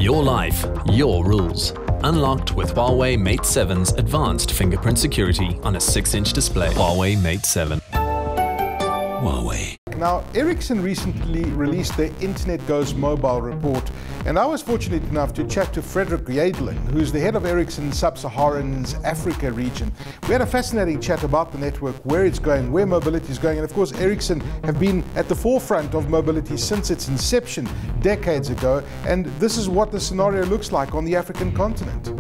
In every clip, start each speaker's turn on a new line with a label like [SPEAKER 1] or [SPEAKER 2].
[SPEAKER 1] Your life, your rules. Unlocked with Huawei Mate 7's advanced fingerprint security on a 6-inch display. Huawei Mate 7. Huawei.
[SPEAKER 2] Now, Ericsson recently released their Internet Goes Mobile report, and I was fortunate enough to chat to Fredrik JeJdling, who's the head of Ericsson's sub-Saharan's Africa region. We had a fascinating chat about the network, where it's going, where mobility is going, and of course Ericsson have been at the forefront of mobility since its inception decades ago, and this is what the scenario looks like on the African continent.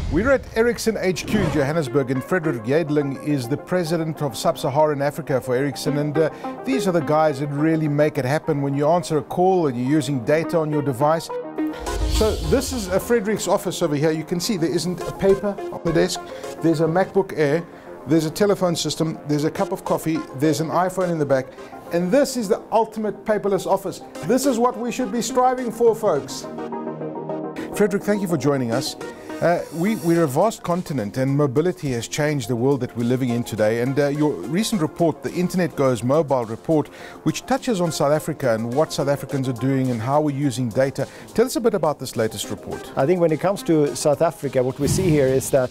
[SPEAKER 2] We're at Ericsson HQ in Johannesburg, and Fredrik JeJdling is the president of Sub-Saharan Africa for Ericsson, and these are the guys that really make it happen when you answer a call and you're using data on your device. So this is Fredrik's office over here. You can see there isn't a paper on the desk. There's a MacBook Air, there's a telephone system, there's a cup of coffee, there's an iPhone in the back, and this is the ultimate paperless office. This is what we should be striving for, folks. Fredrik, thank you for joining us. We're a vast continent, and mobility has changed the world that we're living in today. And your recent report, the Internet Goes Mobile report, which touches on South Africa and what South Africans are doing and how we're using data. Tell us a bit about this latest report.
[SPEAKER 3] I think when it comes to South Africa, what we see here is that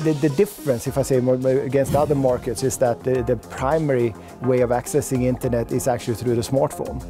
[SPEAKER 3] the difference, if I say more against other markets, is that the primary way of accessing internet is actually through the smartphone.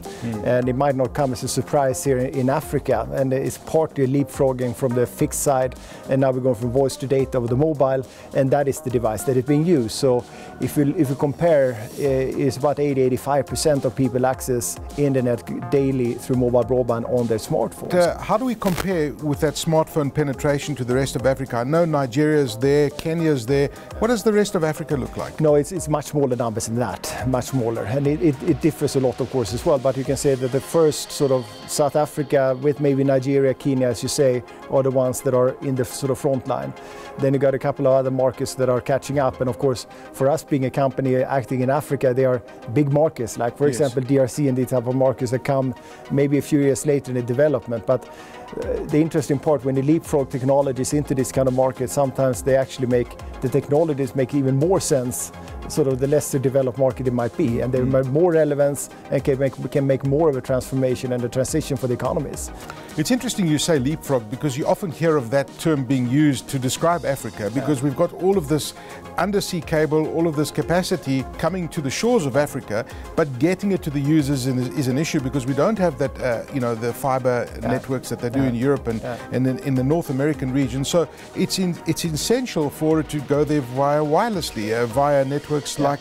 [SPEAKER 3] And it might not come as a surprise here in Africa, and it's partly leapfrogging from the fixed side, and now we're going from voice to data over the mobile, and that is the device that is being used. So if you compare, it's about 80–85% of people access internet daily through mobile broadband on their smartphones.
[SPEAKER 2] How do we compare with that smartphone penetration to the rest of Africa? I know Nigeria's there, Kenya's there. What does the rest of Africa look like?
[SPEAKER 3] No, it's much smaller numbers than that, much smaller. And it differs a lot, of course, as well. But you can say that the first sort of South Africa with maybe Nigeria, Kenya, as you say, are the ones that are in the sort of front line. Then you got a couple of other markets that are catching up. And of course, for us being a company acting in Africa, they are big markets, like for example, DRC and these type of markets that come maybe a few years later in the development. But the interesting part, when you leapfrog technologies into this kind of market, sometimes they actually the technologies make even more sense, sort of the lesser developed market it might be, and they have more relevance and can make more of a transformation and a transition for the economies.
[SPEAKER 2] It's interesting you say leapfrog, because you often hear of that term being used to describe Africa, because we've got all of this undersea cable, all of this capacity coming to the shores of Africa, but getting it to the users is an issue, because we don't have that, the fiber networks that they do in Europe and in the North American region. So it's essential for it to go there via wirelessly, via networks like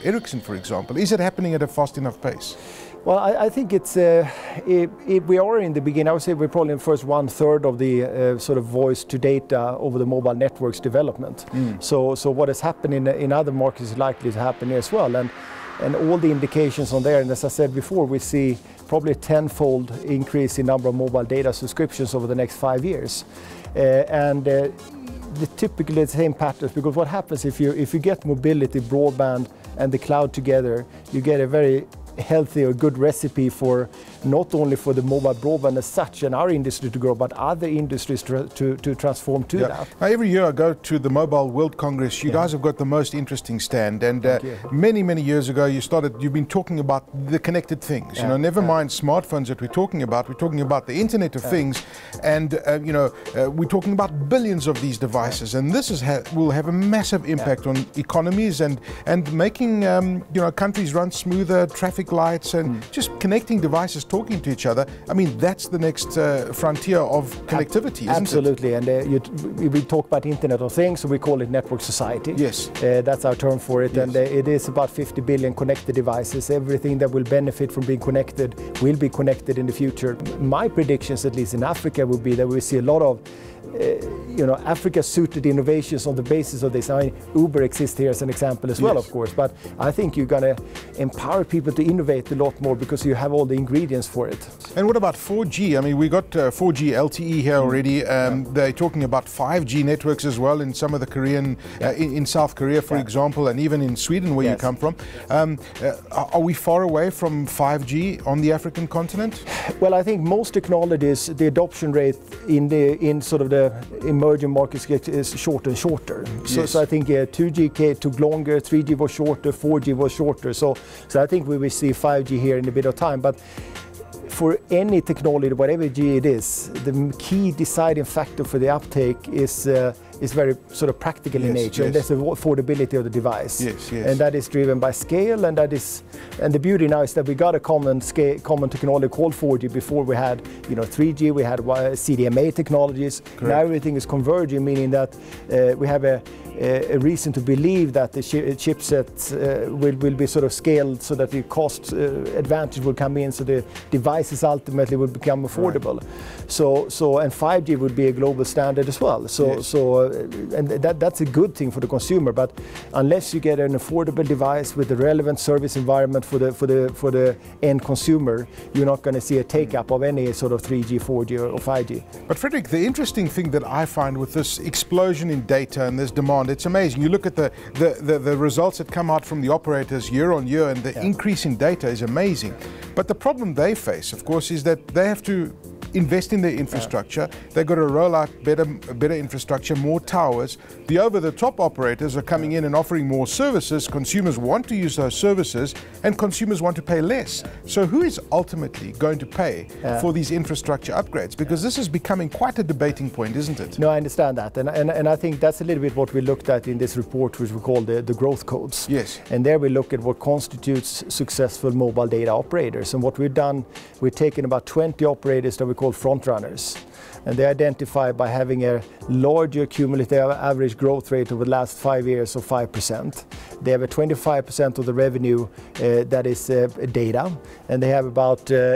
[SPEAKER 2] Ericsson, for example. Is it happening at a fast enough pace?
[SPEAKER 3] Well, I think it's we are in the beginning. I would say we're probably in the first 1/3 of the sort of voice to data over the mobile networks development. So what has happened in other markets is likely to happen here as well. And all the indications on there, and as I said before, we see probably a 10-fold increase in number of mobile data subscriptions over the next 5 years. Typically the same patterns, because what happens if you get mobility, broadband and the cloud together, you get a very healthy or good recipe for not only for the mobile broadband as such and our industry to grow, but other industries to transform to that.
[SPEAKER 2] Now, every year I go to the Mobile World Congress. You guys have got the most interesting stand, and many years ago you've been talking about the connected things. Never mind smartphones that we're talking about the Internet of Things, and we're talking about billions of these devices, and this will have a massive impact on economies and making countries run smoother, traffic lights, and just connecting devices, talking to each other. I mean, that's the next frontier of connectivity, isn't
[SPEAKER 3] Absolutely. It? And we talk about Internet of Things, so we call it network society.
[SPEAKER 2] Yes.
[SPEAKER 3] That's our term for it. Yes. And it is about 50 billion connected devices. Everything that will benefit from being connected will be connected in the future. My predictions, at least in Africa, would be that we see a lot of Africa-suited innovations on the basis of this. I mean, Uber exists here as an example as well, of course, but I think you're going to empower people to innovate a lot more because you have all the ingredients for it.
[SPEAKER 2] And what about 4G? I mean, we got 4G LTE here already. They're talking about 5G networks as well in some of the Korean, in South Korea, for example, and even in Sweden, where you come from. Are we far away from 5G on the African continent?
[SPEAKER 3] Well, I think most technologies, the adoption rate in sort of the emerging markets is shorter and shorter. So I think 2G took longer, 3G was shorter, 4G was shorter. So I think we will see 5G here in a bit of time. But for any technology, whatever G it is, the key deciding factor for the uptake is very sort of practical in nature, and that's the affordability of the device. And that is driven by scale, and the beauty now is that we got a common technology called 4G. Before we had 3G, we had CDMA technologies. Correct. Now everything is converging, meaning that we have a reason to believe that the chipsets will be sort of scaled so that the cost advantage will come in, so the devices ultimately will become affordable. Right. And 5G would be a global standard as well. And that's a good thing for the consumer. But unless you get an affordable device with a relevant service environment for the end consumer, you're not going to see a take-up of any sort of 3G, 4G, or 5G.
[SPEAKER 2] But Fredrik, the interesting thing that I find with this explosion in data and this demand, it's amazing. You look at the results that come out from the operators year on year, and the increase in data is amazing. But the problem they face, of course, is that they have to invest in their infrastructure. They've got to roll out better infrastructure, more towers. The over-the-top operators are coming in and offering more services. Consumers want to use those services, and consumers want to pay less. So who is ultimately going to pay for these infrastructure upgrades? Because this is becoming quite a debating point, isn't it?
[SPEAKER 3] No, I understand that. And I think that's a little bit what we looked at in this report, which we call the growth codes.
[SPEAKER 2] Yes.
[SPEAKER 3] And there we look at what constitutes successful mobile data operators. And what we've done, we've taken about 20 operators that we call front runners, and they identify by having a larger cumulative average growth rate over the last 5 years of 5%. They have a 25% of the revenue that is data, and they have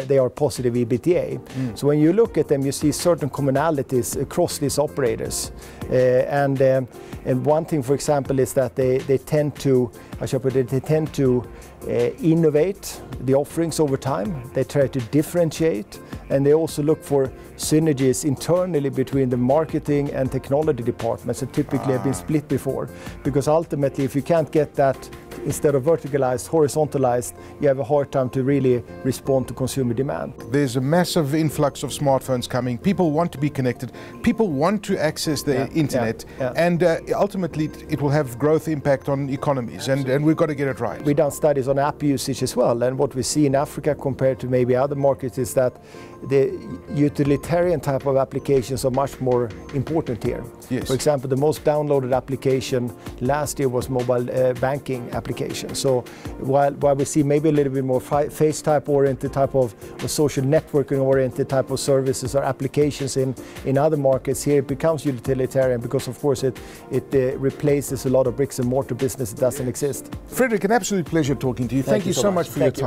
[SPEAKER 3] they are positive EBITDA. So when you look at them, you see certain commonalities across these operators. And one thing, for example, is that they tend to, innovate the offerings over time. They try to differentiate, and they also look for synergies internally between the marketing and technology departments that typically have been split before. Because ultimately, if you can't get that, instead of verticalized, horizontalized, you have a hard time to really respond to consumer demand.
[SPEAKER 2] There's a massive influx of smartphones coming. People want to be connected. People want to access the internet. And ultimately, it will have growth impact on economies. And we've got to get it right.
[SPEAKER 3] We've done studies on app usage as well. And what we see in Africa compared to maybe other markets is that the utilitarian type of applications are much more important here.
[SPEAKER 2] Yes.
[SPEAKER 3] For example, the most downloaded application last year was mobile banking application. So while we see maybe a little bit more face type oriented type of social networking oriented type of services or applications in other markets, here it becomes utilitarian because of course it replaces a lot of bricks and mortar business that doesn't exist.
[SPEAKER 2] Fredrik, an absolute pleasure talking to you. Thank you so much for your time.